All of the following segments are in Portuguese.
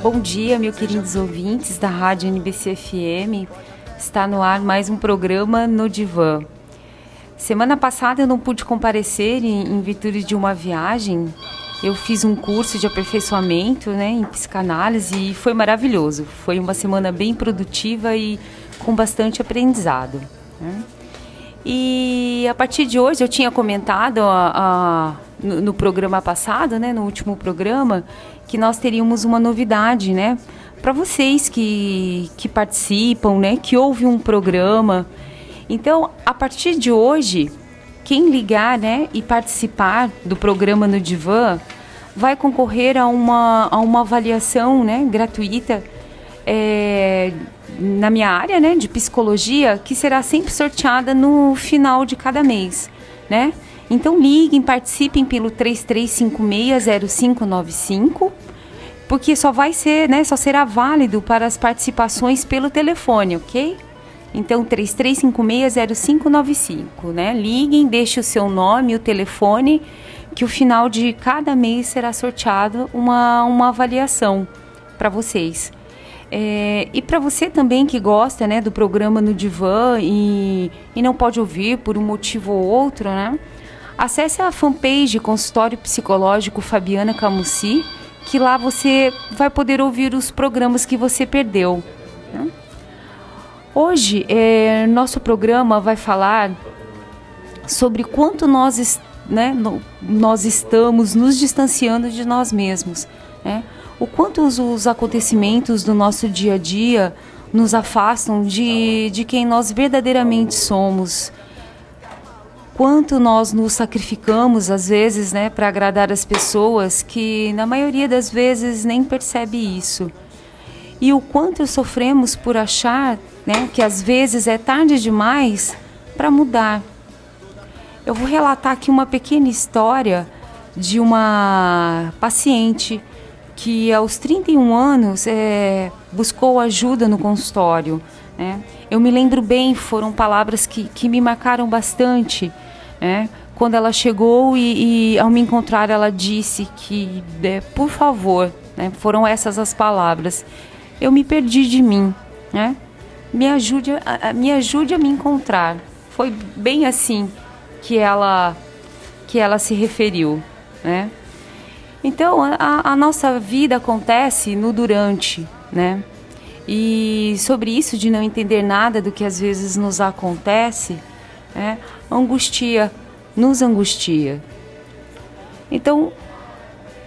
Bom dia, meus queridos ouvintes da Rádio NBC-FM. Está no ar mais um programa No Divã. Semana passada eu não pude comparecer em virtude de uma viagem. Eu fiz um curso de aperfeiçoamento, em psicanálise, e foi maravilhoso. Foi uma semana bem produtiva e com bastante aprendizado. E a partir de hoje, eu tinha comentado no programa passado, no último programa, que nós teríamos uma novidade, para vocês que participam, que ouvem um programa. Então, a partir de hoje, quem ligar, e participar do programa No Divã vai concorrer a uma avaliação, gratuita na minha área, de psicologia, que será sempre sorteada no final de cada mês, Então, liguem, participem pelo 33560595, porque só será válido para as participações pelo telefone, ok? Então, 33560595, Liguem, deixe o seu nome, o telefone, que o final de cada mês será sorteado uma avaliação para vocês. E para você também que gosta, do programa No Divã e não pode ouvir por um motivo ou outro, acesse a fanpage Consultório Psicológico Fabiana Camussi, que lá você vai poder ouvir os programas que você perdeu. Hoje, nosso programa vai falar sobre quanto nós estamos nos distanciando de nós mesmos, O quanto os acontecimentos do nosso dia a dia nos afastam de quem nós verdadeiramente somos. Quanto nós nos sacrificamos, às vezes, para agradar as pessoas que, na maioria das vezes, nem percebe isso. E o quanto sofremos por achar, que às vezes é tarde demais para mudar. Eu vou relatar aqui uma pequena história de uma paciente que aos 31 anos buscou ajuda no consultório. Eu me lembro bem, foram palavras que me marcaram bastante. Quando ela chegou e ao me encontrar ela disse que, por favor, foram essas as palavras, eu me perdi de mim, me ajude a me encontrar. Foi bem assim que ela se referiu, Então, a nossa vida acontece no durante, E sobre isso de não entender nada do que às vezes nos acontece, nos angustia. Então,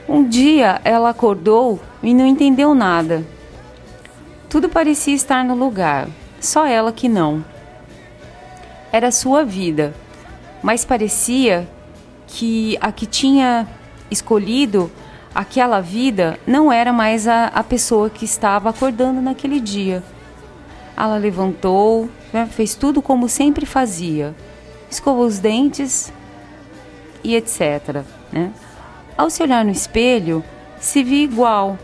um dia ela acordou e não entendeu nada. Tudo parecia estar no lugar, só ela que não. Era a sua vida, mas parecia que a que tinha escolhido aquela vida não era mais a pessoa que estava acordando naquele dia. Ela levantou, fez tudo como sempre fazia, escovou os dentes e etc. Ao se olhar no espelho, se viu igual,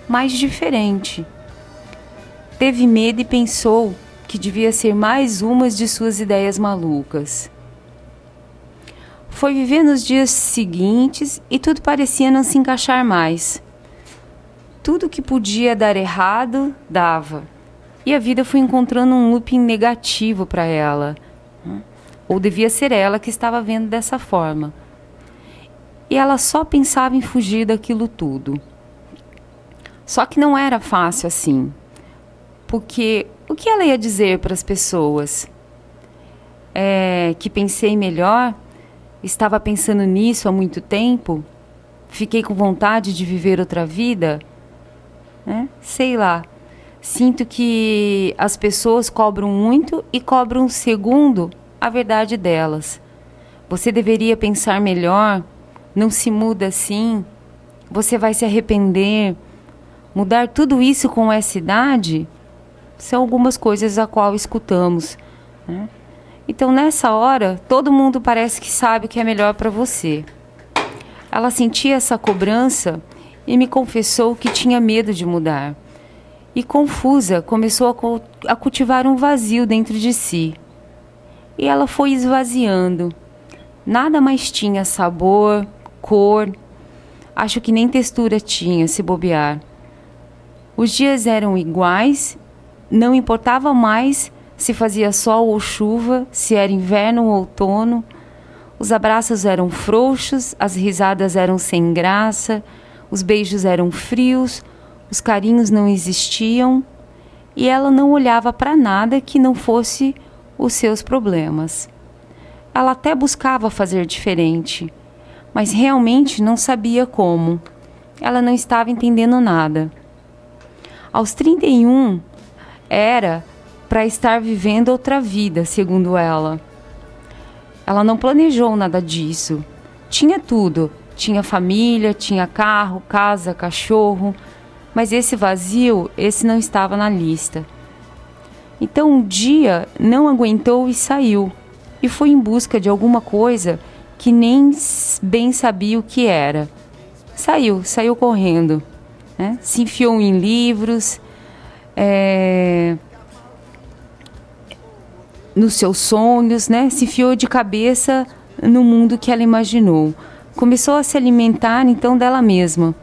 mas diferente. Teve medo e pensou que devia ser mais uma de suas ideias malucas. Foi viver nos dias seguintes e tudo parecia não se encaixar mais. Tudo que podia dar errado, dava. E a vida foi encontrando um looping negativo para ela. Ou devia ser ela que estava vendo dessa forma. E ela só pensava em fugir daquilo tudo. Só que não era fácil assim. Porque o que ela ia dizer para as pessoas? Que pensei melhor? Estava pensando nisso há muito tempo? Fiquei com vontade de viver outra vida? Sei lá. Sinto que as pessoas cobram muito e cobram segundo a verdade delas. Você deveria pensar melhor. Não se muda assim. Você vai se arrepender. Mudar tudo isso com essa idade? São algumas coisas a qual escutamos. Então, nessa hora, todo mundo parece que sabe o que é melhor para você. Ela sentia essa cobrança e me confessou que tinha medo de mudar. E, confusa, começou a cultivar um vazio dentro de si. E ela foi esvaziando. Nada mais tinha sabor, cor. Acho que nem textura tinha, se bobear. Os dias eram iguais, não importava mais se fazia sol ou chuva, se era inverno ou outono. Os abraços eram frouxos, as risadas eram sem graça, os beijos eram frios, os carinhos não existiam e ela não olhava para nada que não fosse os seus problemas. Ela até buscava fazer diferente, mas realmente não sabia como. Ela não estava entendendo nada. Aos 31, era para estar vivendo outra vida, segundo ela. Ela não planejou nada disso. Tinha tudo. Tinha família, tinha carro, casa, cachorro. Mas esse vazio, esse não estava na lista. Então um dia não aguentou e saiu. E foi em busca de alguma coisa que nem bem sabia o que era. Saiu correndo, né? Se enfiou em livros, nos seus sonhos, né? Se enfiou de cabeça no mundo que ela imaginou. Começou a se alimentar então dela mesma.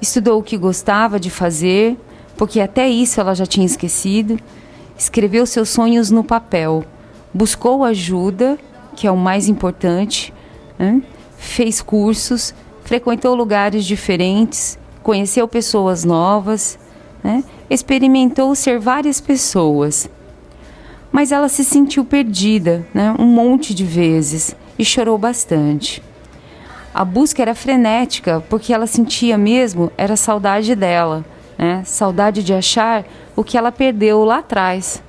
Estudou o que gostava de fazer, porque até isso ela já tinha esquecido. Escreveu seus sonhos no papel. Buscou ajuda, que é o mais importante, né? Fez cursos, frequentou lugares diferentes, conheceu pessoas novas, né? Experimentou ser várias pessoas. Mas ela se sentiu perdida, né? Um monte de vezes, e chorou bastante. A busca era frenética, porque ela sentia mesmo, era saudade dela, né? Saudade de achar o que ela perdeu lá atrás.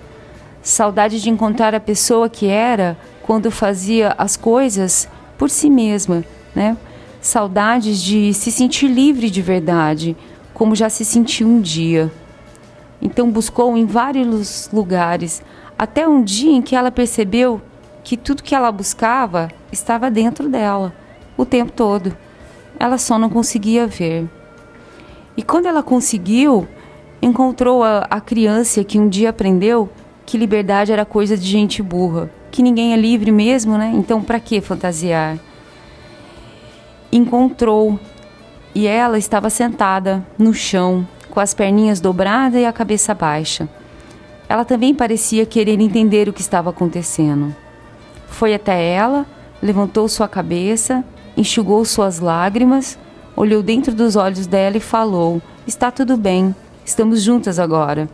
Saudade de encontrar a pessoa que era quando fazia as coisas por si mesma, né? Saudades de se sentir livre de verdade, como já se sentiu um dia. Então buscou em vários lugares, até um dia em que ela percebeu que tudo que ela buscava estava dentro dela, o tempo todo. Ela só não conseguia ver. E quando ela conseguiu, encontrou a criança que um dia aprendeu que liberdade era coisa de gente burra, que ninguém é livre mesmo, né? Então para que fantasiar? Encontrou, e ela estava sentada no chão, com as perninhas dobradas e a cabeça baixa. Ela também parecia querer entender o que estava acontecendo. Foi até ela, levantou sua cabeça, enxugou suas lágrimas, olhou dentro dos olhos dela e falou: "Está tudo bem, estamos juntas agora."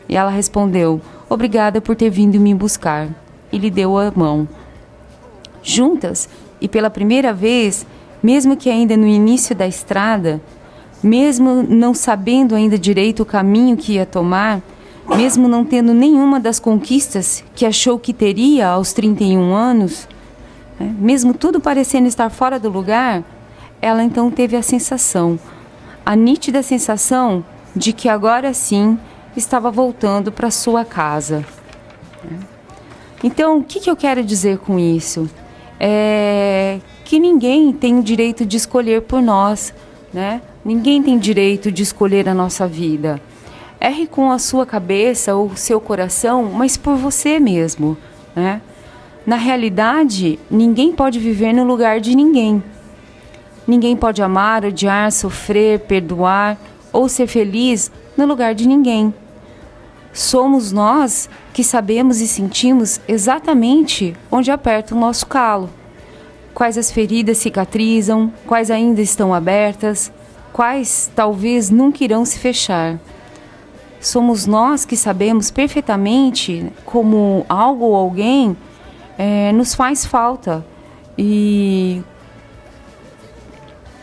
E ela respondeu: "Obrigada por ter vindo me buscar." E lhe deu a mão. Juntas, e pela primeira vez, mesmo que ainda no início da estrada, mesmo não sabendo ainda direito o caminho que ia tomar, mesmo não tendo nenhuma das conquistas que achou que teria aos 31 anos, né, mesmo tudo parecendo estar fora do lugar, ela então teve a sensação, a nítida sensação de que agora sim estava voltando para sua casa. Então, o que eu quero dizer com isso? É que ninguém tem o direito de escolher por nós, né? Ninguém tem direito de escolher a nossa vida. Erre com a sua cabeça ou o seu coração, mas por você mesmo, né? Na realidade, ninguém pode viver no lugar de ninguém. Ninguém pode amar, odiar, sofrer, perdoar ou ser feliz no lugar de ninguém. Somos nós que sabemos e sentimos exatamente onde aperta o nosso calo. Quais as feridas cicatrizam, quais ainda estão abertas, quais talvez nunca irão se fechar. Somos nós que sabemos perfeitamente como algo ou alguém nos faz falta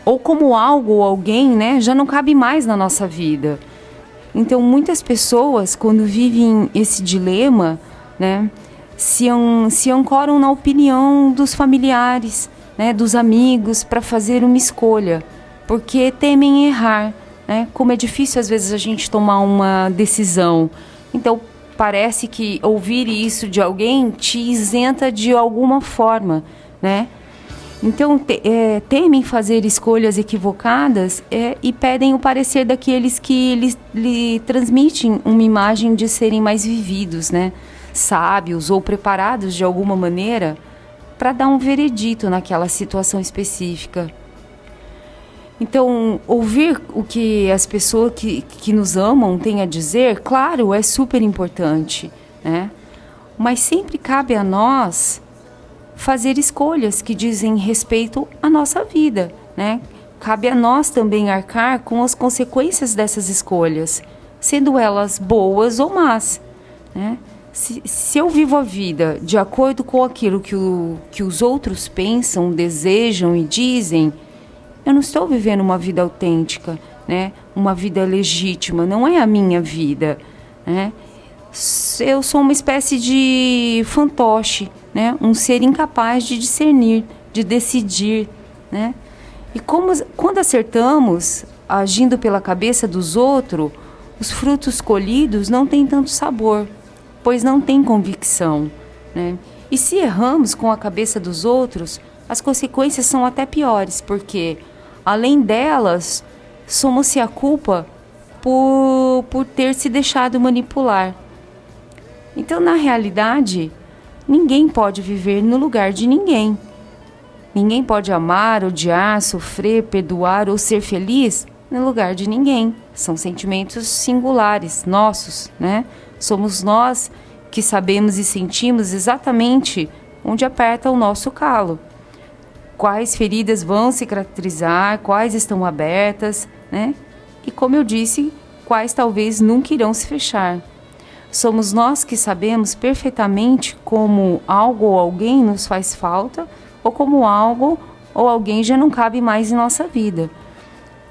ou como algo ou alguém, né, já não cabe mais na nossa vida. Então, muitas pessoas, quando vivem esse dilema, né, se ancoram na opinião dos familiares, né, dos amigos, para fazer uma escolha, porque temem errar, né? Como é difícil, às vezes, a gente tomar uma decisão. Então, parece que ouvir isso de alguém te isenta de alguma forma, né? Então, temem fazer escolhas equivocadas e pedem o parecer daqueles que lhe transmitem uma imagem de serem mais vividos, né? Sábios ou preparados de alguma maneira para dar um veredito naquela situação específica. Então, ouvir o que as pessoas que nos amam têm a dizer, claro, é super importante, né? Mas sempre cabe a nós fazer escolhas que dizem respeito à nossa vida, né? Cabe a nós também arcar com as consequências dessas escolhas, sendo elas boas ou más, né? Se eu vivo a vida de acordo com aquilo que os outros pensam, desejam e dizem, eu não estou vivendo uma vida autêntica, né? Uma vida legítima, não é a minha vida, né? Eu sou uma espécie de fantoche, né? Um ser incapaz de discernir, de decidir, né? E quando acertamos, agindo pela cabeça dos outros, os frutos colhidos não têm tanto sabor, pois não tem convicção, né? E se erramos com a cabeça dos outros, as consequências são até piores, porque, além delas, somos-se a culpa por ter se deixado manipular. Então, na realidade, ninguém pode viver no lugar de ninguém. Ninguém pode amar, odiar, sofrer, perdoar ou ser feliz no lugar de ninguém. São sentimentos singulares, nossos, né? Somos nós que sabemos e sentimos exatamente onde aperta o nosso calo. Quais feridas vão cicatrizar, quais estão abertas, né? E como eu disse, quais talvez nunca irão se fechar. Somos nós que sabemos perfeitamente como algo ou alguém nos faz falta ou como algo ou alguém já não cabe mais em nossa vida.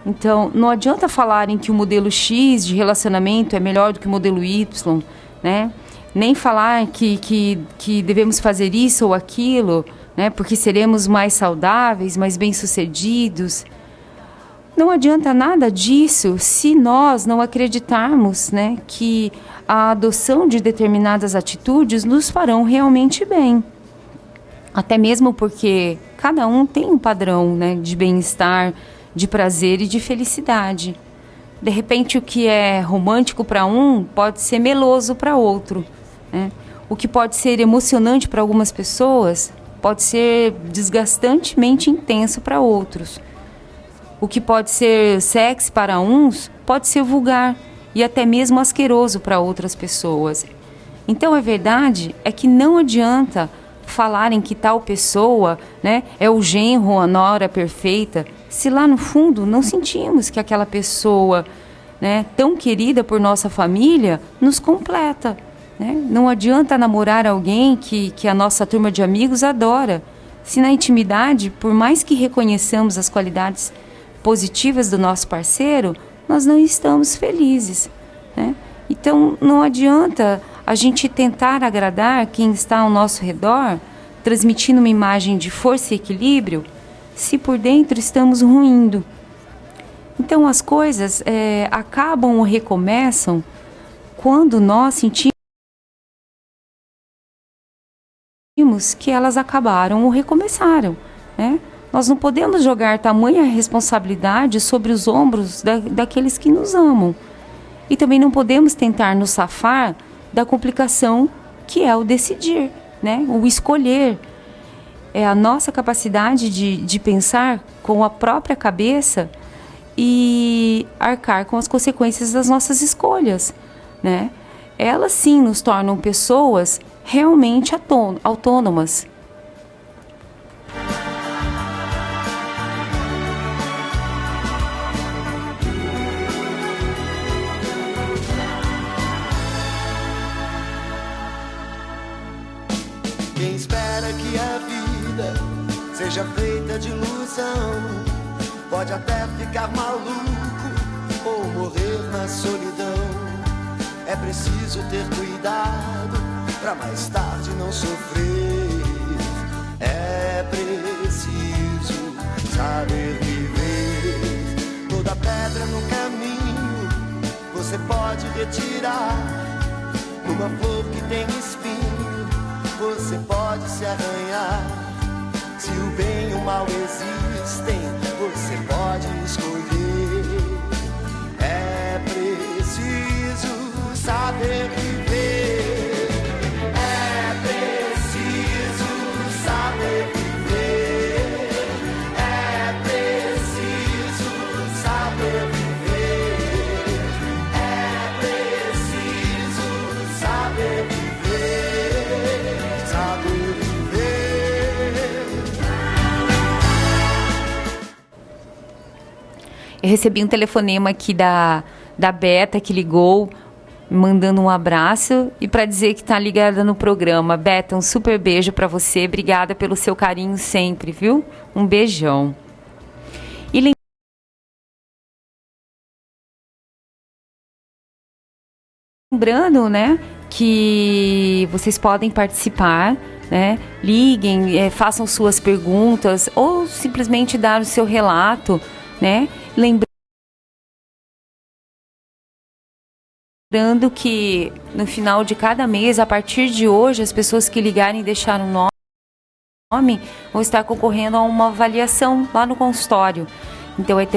Então, não adianta falarem que o modelo X de relacionamento é melhor do que o modelo Y, né? Nem falar que devemos fazer isso ou aquilo, né? Porque seremos mais saudáveis, mais bem-sucedidos. Não adianta nada disso se nós não acreditarmos, né, que a adoção de determinadas atitudes nos farão realmente bem. Até mesmo porque cada um tem um padrão, né, de bem-estar, de prazer e de felicidade. De repente, o que é romântico para um pode ser meloso para outro, né? O que pode ser emocionante para algumas pessoas pode ser desgastantemente intenso para outros. O que pode ser sexy para uns pode ser vulgar e até mesmo asqueroso para outras pessoas. Então, a verdade é que não adianta falarem que tal pessoa, né, é o genro ou a nora perfeita, se lá no fundo não sentimos que aquela pessoa, né, tão querida por nossa família, nos completa, né? Não adianta namorar alguém que a nossa turma de amigos adora, se na intimidade, por mais que reconheçamos as qualidades positivas do nosso parceiro, nós não estamos felizes, né? Então, não adianta a gente tentar agradar quem está ao nosso redor, transmitindo uma imagem de força e equilíbrio, se por dentro estamos ruindo. Então, as coisas acabam ou recomeçam quando nós sentimos que elas acabaram ou recomeçaram, né? Nós não podemos jogar tamanha responsabilidade sobre os ombros daqueles que nos amam. E também não podemos tentar nos safar da complicação que é o decidir, né? O escolher. É a nossa capacidade de pensar com a própria cabeça e arcar com as consequências das nossas escolhas, né? Elas sim nos tornam pessoas realmente autônomas. Quem espera que a vida seja feita de ilusão pode até ficar maluco ou morrer na solidão. É preciso ter cuidado pra mais tarde não sofrer. É preciso saber viver. Toda pedra no caminho você pode retirar. Numa flor que tem espinho você pode se arranhar. Se o bem e o mal existem, você pode escolher. É preciso saber viver. É preciso saber viver. É preciso recebi um telefonema aqui da Beta, que ligou, mandando um abraço e para dizer que tá ligada no programa. Beta, um super beijo para você. Obrigada pelo seu carinho sempre, viu? Um beijão. E lembrando, né, que vocês podem participar, né? Liguem, façam suas perguntas ou simplesmente dar o seu relato, né? Lembrando que no final de cada mês, a partir de hoje, as pessoas que ligarem e deixarem um nome vão estar concorrendo a uma avaliação lá no consultório. Então é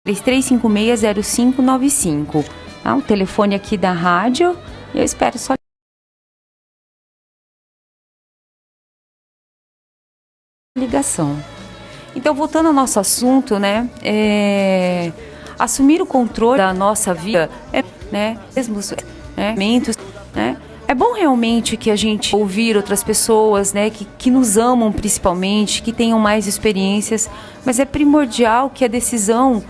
33560595, tá? O telefone aqui da rádio. Eu espero só ligação. Então, voltando ao nosso assunto, né? Assumir o controle da nossa vida, né? Mesmo, né? É bom realmente que a gente ouvir outras pessoas, né? Que nos amam principalmente, que tenham mais experiências, mas é primordial que a decisão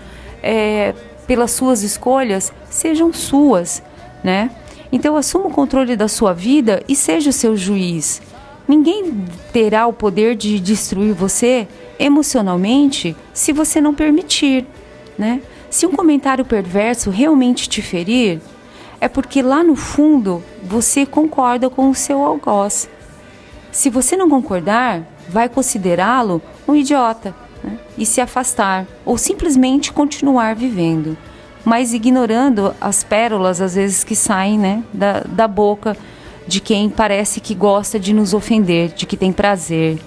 pelas suas escolhas sejam suas, né? Então, assuma o controle da sua vida e seja o seu juiz. Ninguém terá o poder de destruir você emocionalmente se você não permitir, né? Se um comentário perverso realmente te ferir, é porque lá no fundo você concorda com o seu algoz. Se você não concordar, vai considerá-lo um idiota, né? E se afastar, ou simplesmente continuar vivendo, mas ignorando as pérolas às vezes que saem, né, da boca de quem parece que gosta de nos ofender, de que tem prazer.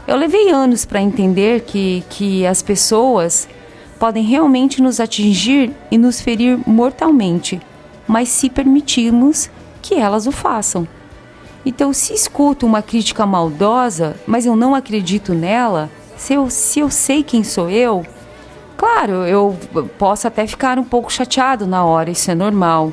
Eu levei anos para entender que as pessoas podem realmente nos atingir e nos ferir mortalmente, mas se permitirmos que elas o façam. Então, se escuto uma crítica maldosa, mas eu não acredito nela, se eu sei quem sou eu, claro, eu posso até ficar um pouco chateado na hora, isso é normal,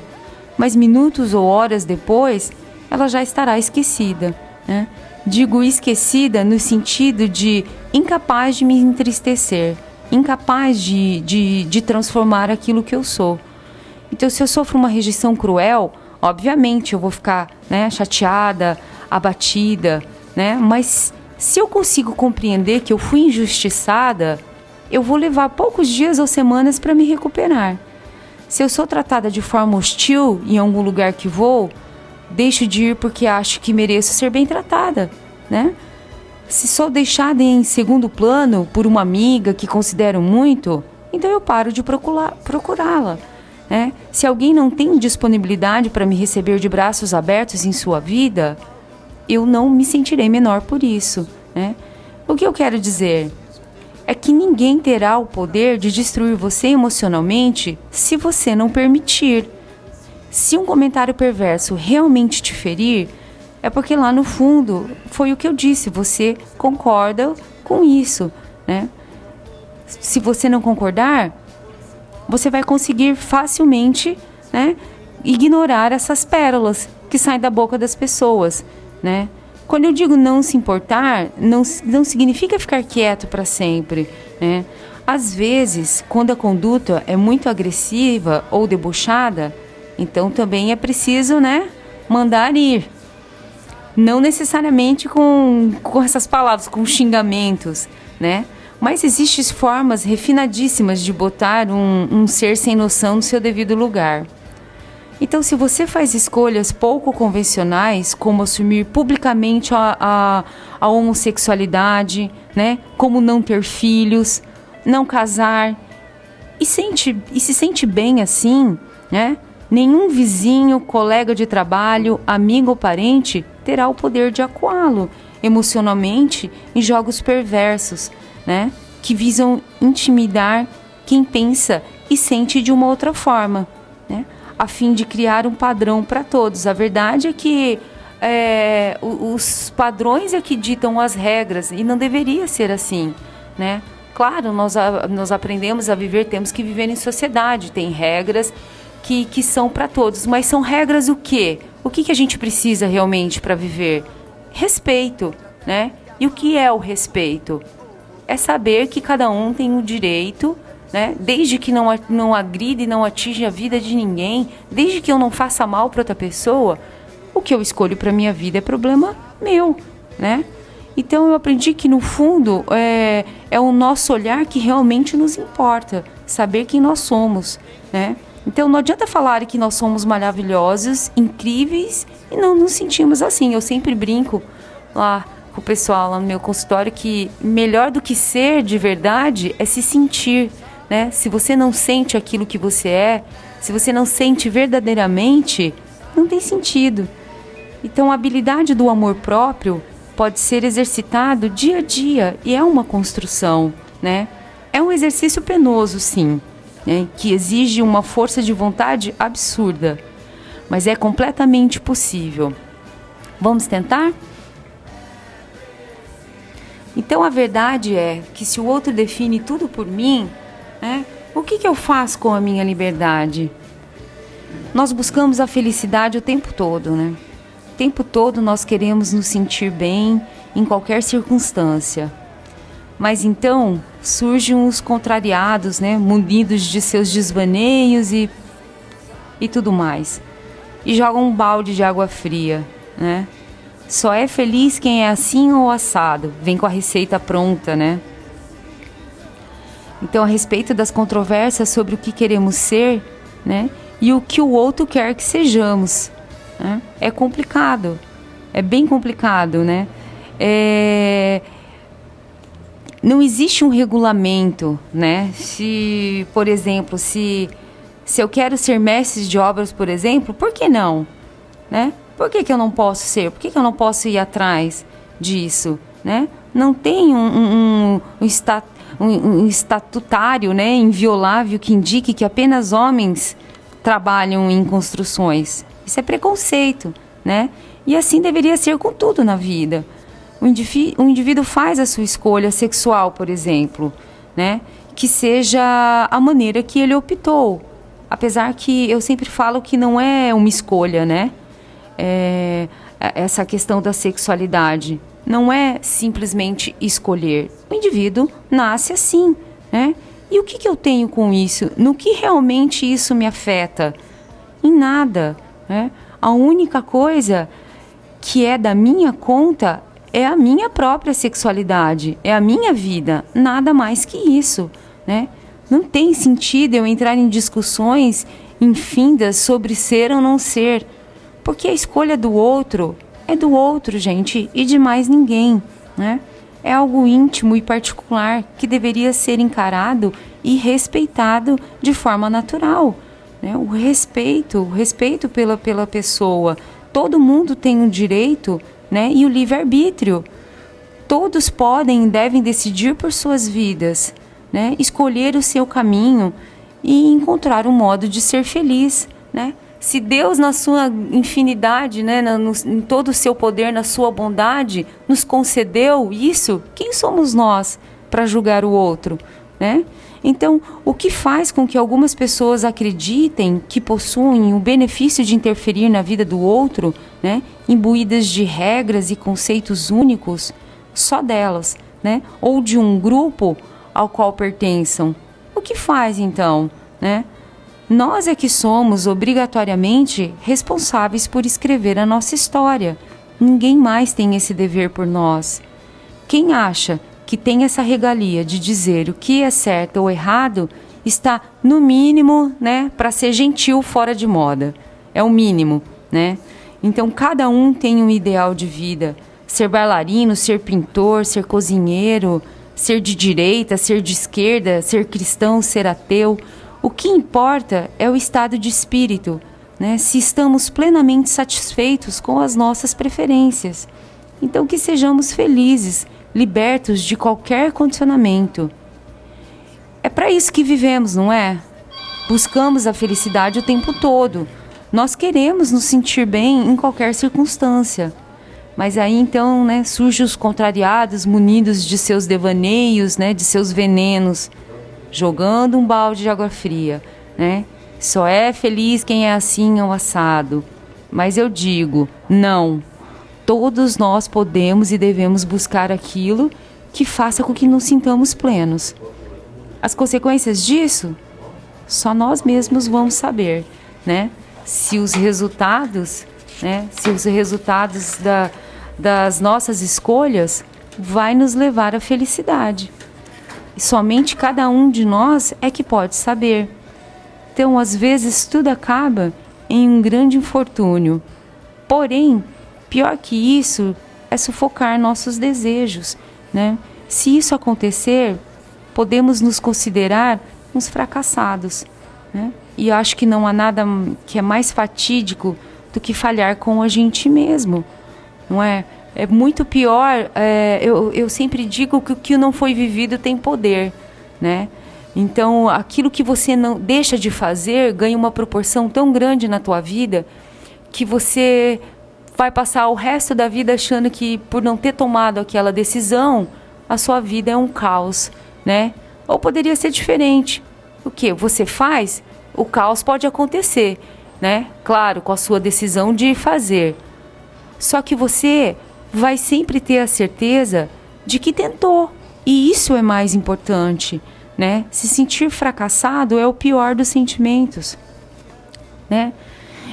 mas minutos ou horas depois, ela já estará esquecida, né? Digo esquecida no sentido de incapaz de me entristecer, incapaz de transformar aquilo que eu sou. Então, se eu sofro uma rejeição cruel, obviamente eu vou ficar, né, chateada, abatida, né? Mas se eu consigo compreender que eu fui injustiçada, eu vou levar poucos dias ou semanas para me recuperar. Se eu sou tratada de forma hostil em algum lugar que vou, deixo de ir porque acho que mereço ser bem tratada, né? Se sou deixada em segundo plano por uma amiga que considero muito, então eu paro de procurá-la, né? Se alguém não tem disponibilidade para me receber de braços abertos em sua vida, eu não me sentirei menor por isso, né? O que eu quero dizer é que ninguém terá o poder de destruir você emocionalmente se você não permitir. Se um comentário perverso realmente te ferir, é porque lá no fundo, foi o que eu disse, você concorda com isso, né? Se você não concordar, você vai conseguir facilmente, né, ignorar essas pérolas que saem da boca das pessoas, né? Quando eu digo não se importar, não significa ficar quieto para sempre, né? Às vezes, quando a conduta é muito agressiva ou debochada, então também é preciso, né, mandar ir. Não necessariamente com essas palavras, com xingamentos, né? Mas existem formas refinadíssimas de botar um ser sem noção no seu devido lugar. Então, se você faz escolhas pouco convencionais, como assumir publicamente a homossexualidade, né? Como não ter filhos, não casar, e se sente bem assim, né? Nenhum vizinho, colega de trabalho, amigo ou parente terá o poder de acuá-lo emocionalmente em jogos perversos, né? Que visam intimidar quem pensa e sente de uma outra forma, né? A fim de criar um padrão para todos. A verdade é que os padrões é que ditam as regras e não deveria ser assim, né? Claro, nós aprendemos a viver, temos que viver em sociedade, tem regras que são para todos, mas são regras o quê? O que a gente precisa realmente para viver? Respeito, né? E o que é o respeito? é saber que cada um tem o direito, né? Desde que não agride e não atinja a vida de ninguém, desde que eu não faça mal para outra pessoa, o que eu escolho para minha vida é problema meu, né? Então eu aprendi que no fundo é o nosso olhar que realmente nos importa, saber quem nós somos, né? Então não adianta falar que nós somos maravilhosos, incríveis e não nos sentimos assim. Eu sempre brinco lá com o pessoal lá no meu consultório que melhor do que ser de verdade é se sentir, né? Se você não sente aquilo que você é, se você não sente verdadeiramente, não tem sentido. Então a habilidade do amor próprio pode ser exercitado dia a dia e é uma construção, né? É um exercício penoso, sim, né? Que exige uma força de vontade absurda, mas é completamente possível. Vamos tentar? Então a verdade é que se o outro define tudo por mim, né, o que eu faço com a minha liberdade? Nós buscamos a felicidade o tempo todo, né? O tempo todo nós queremos nos sentir bem em qualquer circunstância. Mas então surgem os contrariados, né, munidos de seus desvaneios e tudo mais. E jogam um balde de água fria, né? Só é feliz quem é assim ou assado. Vem com a receita pronta, né? Então, a respeito das controvérsias sobre o que queremos ser, né, e o que o outro quer que sejamos, né? É complicado, é bem complicado, né? Não existe um regulamento, né? Se, por exemplo, se eu quero ser mestre de obras, por exemplo, por que não? Né? Por que eu não posso ser? Por que eu não posso ir atrás disso? Né? Não tem um estatutário, né, inviolável que indique que apenas homens trabalham em construções. Isso é preconceito, né? E assim deveria ser com tudo na vida. O indivíduo faz a sua escolha sexual, por exemplo, né? Que seja a maneira que ele optou. Apesar que eu sempre falo que não é uma escolha, né? Essa questão da sexualidade não é simplesmente escolher. O indivíduo nasce assim, né? E o que eu tenho com isso? No que realmente isso me afeta? Em nada, né? A única coisa que é da minha conta é a minha própria sexualidade, é a minha vida, nada mais que isso, né? Não tem sentido eu entrar em discussões infindas sobre ser ou não ser, porque a escolha do outro é do outro, gente, e de mais ninguém, né? É algo íntimo e particular que deveria ser encarado e respeitado de forma natural, né? O respeito pela pessoa. Todo mundo tem o direito, né, e o livre-arbítrio. Todos podem e devem decidir por suas vidas, né? Escolher o seu caminho e encontrar um modo de ser feliz, né? Se Deus, na sua infinidade, né, em todo o seu poder, na sua bondade, nos concedeu isso, quem somos nós para julgar o outro, né? Então, o que faz com que algumas pessoas acreditem que possuem o benefício de interferir na vida do outro, né, imbuídas de regras e conceitos únicos, só delas, né, ou de um grupo ao qual pertençam? O que faz, então, né? Nós é que somos obrigatoriamente responsáveis por escrever a nossa história. Ninguém mais tem esse dever por nós. Quem acha que tem essa regalia de dizer o que é certo ou errado está, no mínimo, né, para ser gentil fora de moda. É o mínimo, né? Então, cada um tem um ideal de vida. Ser bailarino, ser pintor, ser cozinheiro, ser de direita, ser de esquerda, ser cristão, ser ateu. O que importa é o estado de espírito, né? Se estamos plenamente satisfeitos com as nossas preferências. Então, que sejamos felizes, libertos de qualquer condicionamento. É para isso que vivemos, não é? Buscamos a felicidade o tempo todo. Nós queremos nos sentir bem em qualquer circunstância. Mas aí, então, né, surgem os contrariados, munidos de seus devaneios, né, de seus venenos, jogando um balde de água fria, né? Só é feliz quem é assim ou assado. Mas eu digo, não. Todos nós podemos e devemos buscar aquilo que faça com que nos sintamos plenos. As consequências disso, só nós mesmos vamos saber, né? Se os resultados das nossas escolhas vai nos levar à felicidade. E somente cada um de nós é que pode saber. Então, às vezes, tudo acaba em um grande infortúnio. Porém, pior que isso é sufocar nossos desejos, né? Se isso acontecer, podemos nos considerar uns fracassados, né? E eu acho que não há nada que é mais fatídico do que falhar com a gente mesmo, não é? É muito pior, eu sempre digo que o que não foi vivido tem poder, né? Então, aquilo que você não deixa de fazer ganha uma proporção tão grande na tua vida que você vai passar o resto da vida achando que, por não ter tomado aquela decisão, a sua vida é um caos, né? Ou poderia ser diferente. O que você faz, o caos pode acontecer, né? Claro, com a sua decisão de fazer. Só que você vai sempre ter a certeza de que tentou. E isso é mais importante, né? Se sentir fracassado é o pior dos sentimentos, né?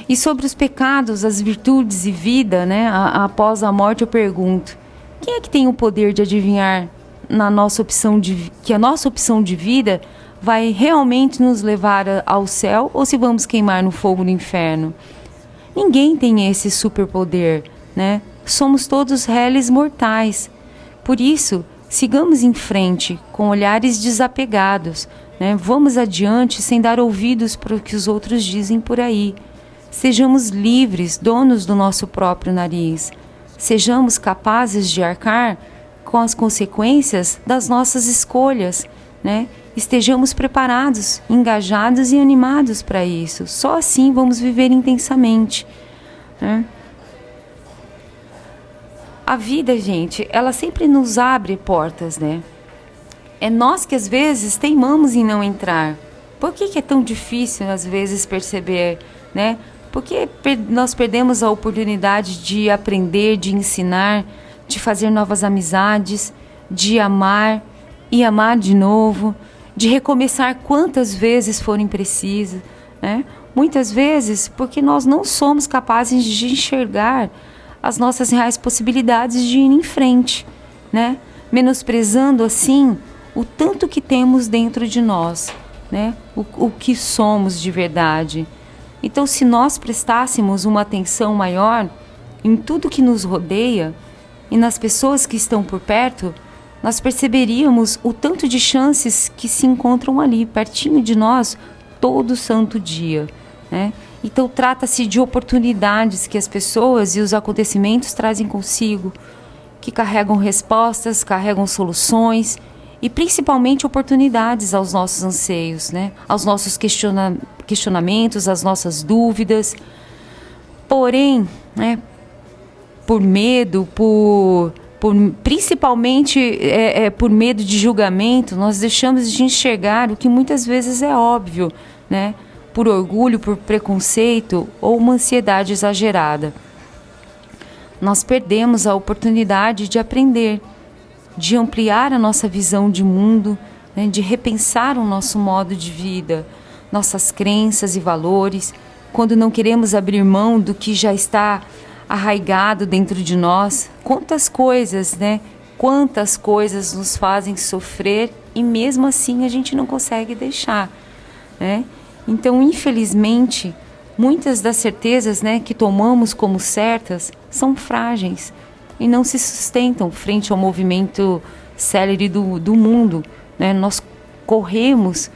E sobre os pecados, as virtudes e vida, né? Após a morte, eu pergunto: quem é que tem o poder de adivinhar que a nossa opção de vida vai realmente nos levar ao céu ou se vamos queimar no fogo do inferno? Ninguém tem esse superpoder, né? Somos todos réis mortais. Por isso, sigamos em frente com olhares desapegados, né? Vamos adiante sem dar ouvidos para o que os outros dizem por aí. Sejamos livres, donos do nosso próprio nariz. Sejamos capazes de arcar com as consequências das nossas escolhas, né? Estejamos preparados, engajados e animados para isso. Só assim vamos viver intensamente, né? A vida, gente, ela sempre nos abre portas, né? É nós que às vezes teimamos em não entrar. Por que é tão difícil às vezes perceber, né? Porque nós perdemos a oportunidade de aprender, de ensinar, de fazer novas amizades, de amar e amar de novo, de recomeçar quantas vezes forem precisas, né? Muitas vezes porque nós não somos capazes de enxergar as nossas reais possibilidades de ir em frente, né? Menosprezando assim o tanto que temos dentro de nós, né? O que somos de verdade. Então, se nós prestássemos uma atenção maior em tudo que nos rodeia e nas pessoas que estão por perto, nós perceberíamos o tanto de chances que se encontram ali, pertinho de nós, todo santo dia, né? Então, trata-se de oportunidades que as pessoas e os acontecimentos trazem consigo, que carregam respostas, carregam soluções e principalmente oportunidades aos nossos anseios, né? Aos nossos questionamentos, às nossas dúvidas. Porém, né, por medo, principalmente por medo de julgamento, nós deixamos de enxergar o que muitas vezes é óbvio, né? Por orgulho, por preconceito ou uma ansiedade exagerada. Nós perdemos a oportunidade de aprender, de ampliar a nossa visão de mundo, né? De repensar o nosso modo de vida, nossas crenças e valores, quando não queremos abrir mão do que já está arraigado dentro de nós. Quantas coisas, né? Quantas coisas nos fazem sofrer e mesmo assim a gente não consegue deixar, né? Então, infelizmente, muitas das certezas, né, que tomamos como certas são frágeis e não se sustentam frente ao movimento célere do mundo, né? Nós corremos,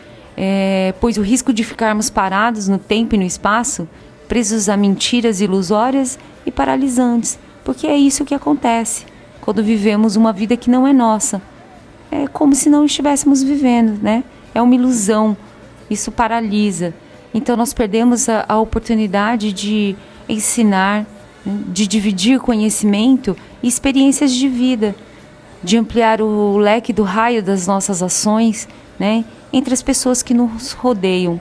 pois o risco de ficarmos parados no tempo e no espaço, presos a mentiras ilusórias e paralisantes, porque é isso que acontece quando vivemos uma vida que não é nossa. É como se não estivéssemos vivendo, né? É uma ilusão. Isso paralisa. Então nós perdemos a oportunidade de ensinar, né, de dividir conhecimento e experiências de vida, de ampliar o leque do raio das nossas ações, né, entre as pessoas que nos rodeiam.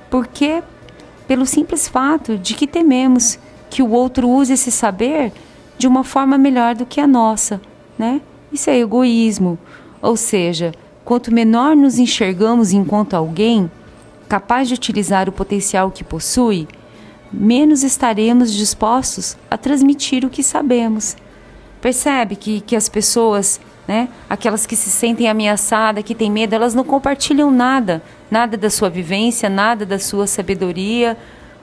Porque pelo simples fato de que tememos que o outro use esse saber de uma forma melhor do que a nossa, né? Isso é egoísmo. Ou seja, quanto menor nos enxergamos enquanto alguém capaz de utilizar o potencial que possui, menos estaremos dispostos a transmitir o que sabemos. Percebe que as pessoas, né, aquelas que se sentem ameaçadas, que têm medo, elas não compartilham nada da sua vivência, nada da sua sabedoria,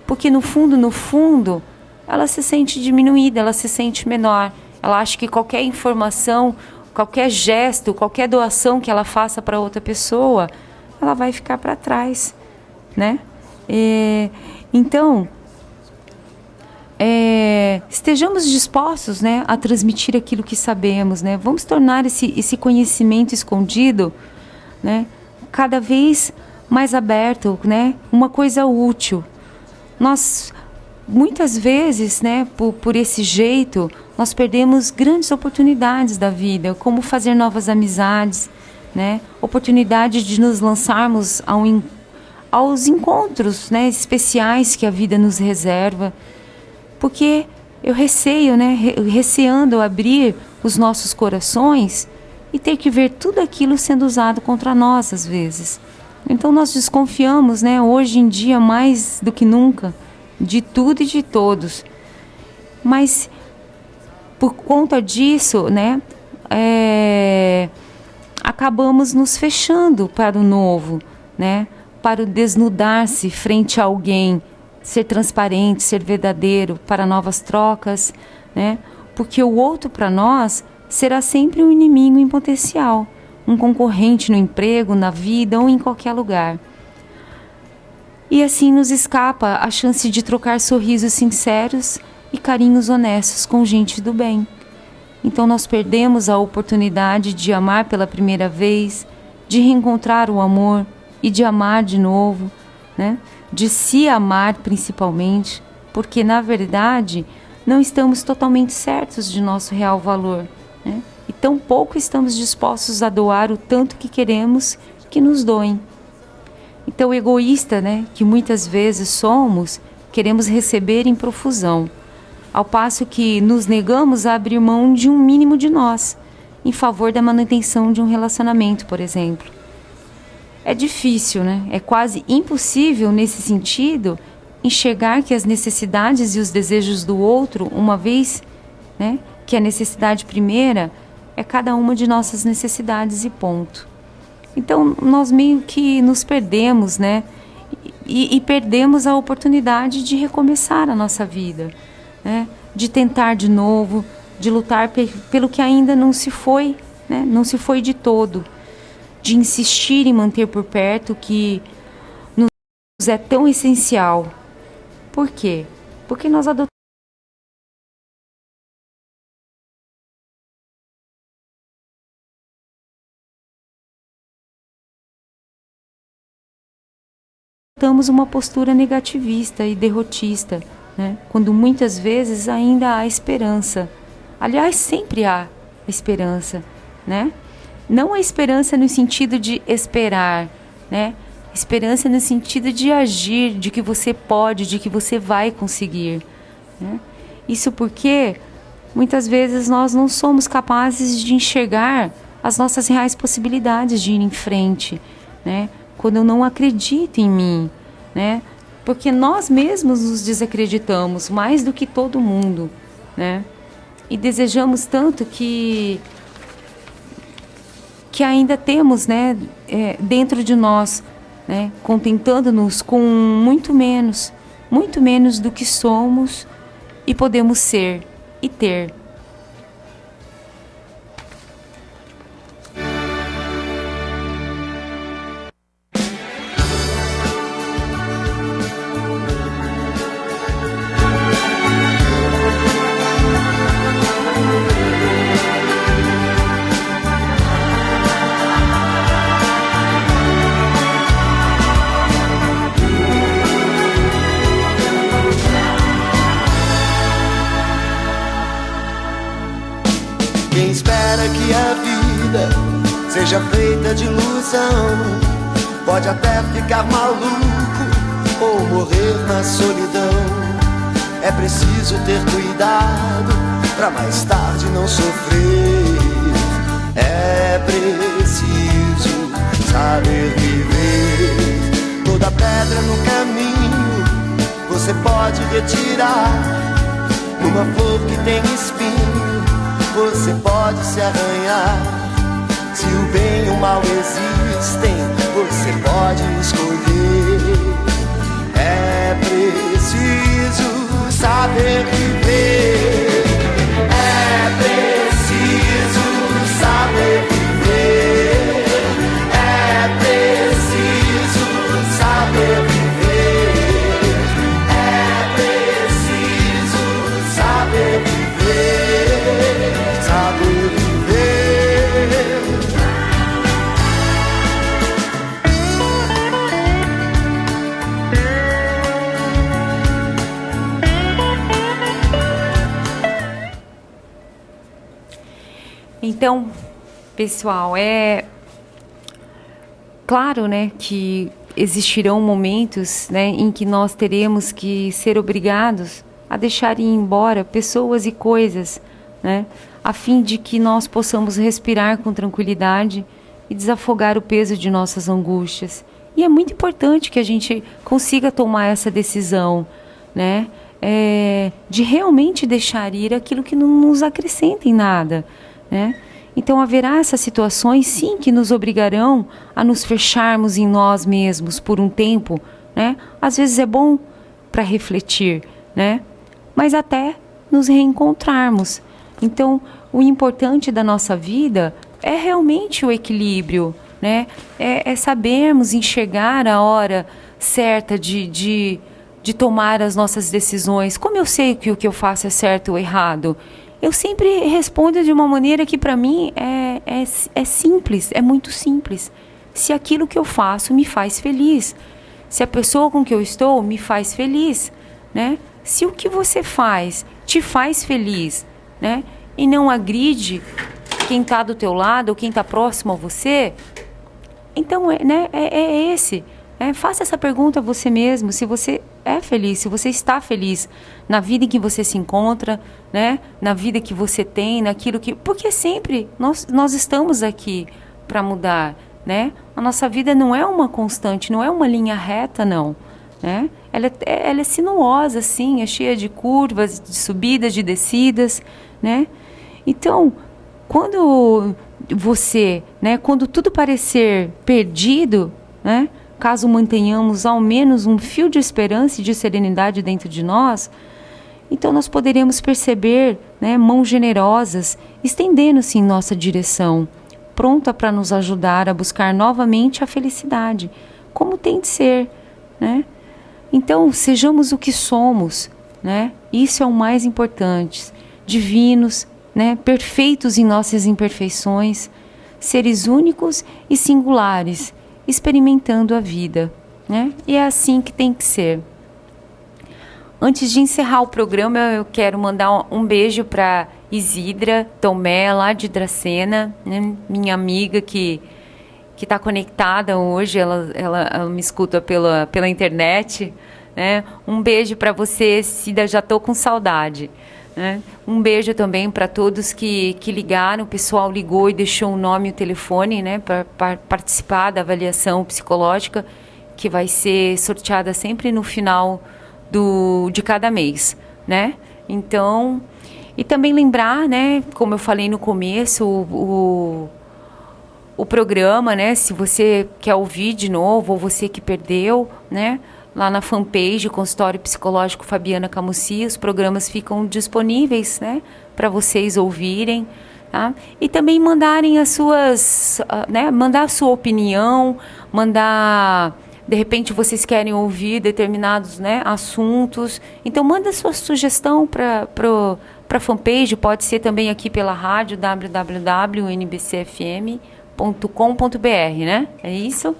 porque no fundo, ela se sente diminuída, ela se sente menor. Ela acha que qualquer informação, qualquer gesto, qualquer doação que ela faça para outra pessoa, ela vai ficar para trás, né? Então, estejamos dispostos, né, a transmitir aquilo que sabemos, né? Vamos tornar esse conhecimento escondido, né, cada vez mais aberto, né? Uma coisa útil. Nós, muitas vezes, né, por esse jeito, nós perdemos grandes oportunidades da vida, como fazer novas amizades, né? Oportunidade de nos lançarmos aos encontros, né, especiais que a vida nos reserva. Porque eu receio, né, receando abrir os nossos corações e ter que ver tudo aquilo sendo usado contra nós às vezes. Então nós desconfiamos, né, hoje em dia mais do que nunca, de tudo e de todos. Mas por conta disso, né, acabamos nos fechando para o novo, né, para o desnudar-se frente a alguém, ser transparente, ser verdadeiro, para novas trocas, né? Porque o outro para nós será sempre um inimigo em potencial, um concorrente no emprego, na vida ou em qualquer lugar. E assim nos escapa a chance de trocar sorrisos sinceros e carinhos honestos com gente do bem. Então nós perdemos a oportunidade de amar pela primeira vez, de reencontrar o amor e de amar de novo, né? De se amar principalmente, porque na verdade não estamos totalmente certos de nosso real valor, né? E tão pouco estamos dispostos a doar o tanto que queremos que nos doem. Então, egoísta, né, que muitas vezes somos, queremos receber em profusão, ao passo que nos negamos a abrir mão de um mínimo de nós, em favor da manutenção de um relacionamento, por exemplo. É difícil, né? É quase impossível, nesse sentido, enxergar que as necessidades e os desejos do outro, uma vez, né, que a necessidade primeira é cada uma de nossas necessidades e ponto. Então, nós meio que nos perdemos, né? E perdemos a oportunidade de recomeçar a nossa vida, né? De tentar de novo, de lutar pelo que ainda não se foi, né? Não se foi de todo. De insistir em manter por perto o que nos é tão essencial. Por quê? Porque nós adotamos uma postura negativista e derrotista, né? Quando muitas vezes ainda há esperança. Aliás, sempre há esperança, né? Não a esperança no sentido de esperar, né? Esperança no sentido de agir, de que você pode, de que você vai conseguir, né? Isso porque muitas vezes nós não somos capazes de enxergar as nossas reais possibilidades de ir em frente, né? Quando eu não acredito em mim, né? Porque nós mesmos nos desacreditamos mais do que todo mundo, né? E desejamos tanto que ainda temos, né, dentro de nós, né, contentando-nos com muito menos do que somos e podemos ser e ter. Quem espera que a vida seja feita de ilusão pode até ficar maluco ou morrer na solidão. É preciso ter cuidado pra mais tarde não sofrer É preciso saber viver. Toda pedra no caminho você pode retirar. Numa flor que tem espinho você pode se arranhar. Se o bem e o mal existem, você pode escolher. É preciso saber viver. É preciso saber viver. É preciso saber viver. É preciso saber viver. Saber viver. Então, pessoal, é claro, né, que existirão momentos, né, em que nós teremos que ser obrigados a deixar ir embora pessoas e coisas, né, a fim de que nós possamos respirar com tranquilidade e desafogar o peso de nossas angústias. E é muito importante que a gente consiga tomar essa decisão, né, de realmente deixar ir aquilo que não nos acrescenta em nada, né? Então haverá essas situações, sim, que nos obrigarão a nos fecharmos em nós mesmos por um tempo, né? Às vezes é bom para refletir, né? Mas até nos reencontrarmos. Então, o importante da nossa vida é realmente o equilíbrio, né? É sabermos enxergar a hora certa de tomar as nossas decisões. Como eu sei que o que eu faço é certo ou errado? Eu sempre respondo de uma maneira que para mim é simples, é muito simples. Se aquilo que eu faço me faz feliz, se a pessoa com que eu estou me faz feliz, né? Se o que você faz te faz feliz, né? E não agride quem está do teu lado ou quem está próximo a você, então esse. Faça essa pergunta a você mesmo, se você é feliz, se você está feliz na vida em que você se encontra, né? Na vida que você tem, naquilo que... Porque sempre nós estamos aqui para mudar, né? A nossa vida não é uma constante, não é uma linha reta, não, né? Ela é sinuosa, sim, é cheia de curvas, de subidas, de descidas, né? Então, quando você, né? Quando tudo parecer perdido, né? Caso mantenhamos ao menos um fio de esperança e de serenidade dentro de nós, então nós poderemos perceber, né, mãos generosas estendendo-se em nossa direção, pronta para nos ajudar a buscar novamente a felicidade, como tem de ser, né? Então, sejamos o que somos, né? Isso é o mais importante. Divinos, né? Perfeitos em nossas imperfeições, seres únicos e singulares, experimentando a vida, né? E é assim que tem que ser. Antes de encerrar o programa, eu quero mandar um beijo para Isidra Tomé, lá de Dracena, né? Minha amiga que está conectada hoje, ela me escuta pela internet, né? Um beijo para você, Cida, já estou com saudade, né? Um beijo também para todos que ligaram, o pessoal ligou e deixou o nome e o telefone, né, para participar da avaliação psicológica, que vai ser sorteada sempre no final de cada mês, né? Então, e também lembrar, né, como eu falei no começo, o programa, né, se você quer ouvir de novo, ou você que perdeu, né, lá na fanpage Consultório Psicológico Fabiana Camussi, os programas ficam disponíveis, né, para vocês ouvirem, tá? E também mandarem as suas, né, mandar a sua opinião, mandar, de repente vocês querem ouvir determinados, né, assuntos, então manda sua sugestão para a fanpage, pode ser também aqui pela rádio www.nbcfm.com.br, né? É isso?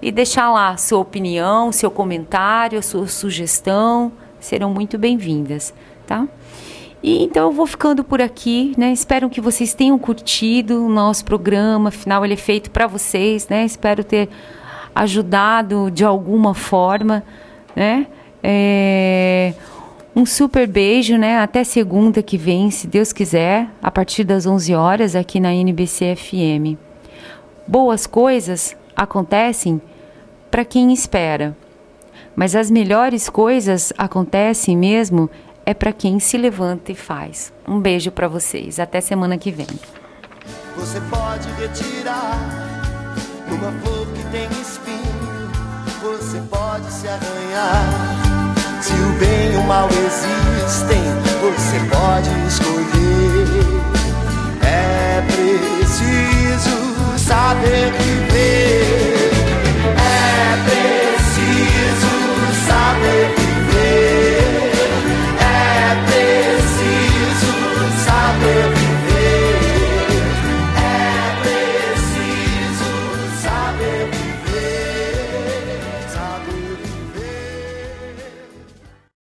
E deixar lá sua opinião, seu comentário, sua sugestão, serão muito bem-vindas, tá? E então eu vou ficando por aqui, né? Espero que vocês tenham curtido o nosso programa, afinal ele é feito para vocês, né? Espero ter ajudado de alguma forma, né? Um super beijo, né? Até segunda que vem, se Deus quiser, a partir das 11 horas aqui na NBC FM. Boas coisas acontecem para quem espera, mas as melhores coisas acontecem mesmo é para quem se levanta e faz. Um beijo para vocês. Até semana que vem. Você pode retirar uma flor que tem espinho, você pode se arranhar. Se o bem e o mal existem, você pode escolher. É preciso saber viver.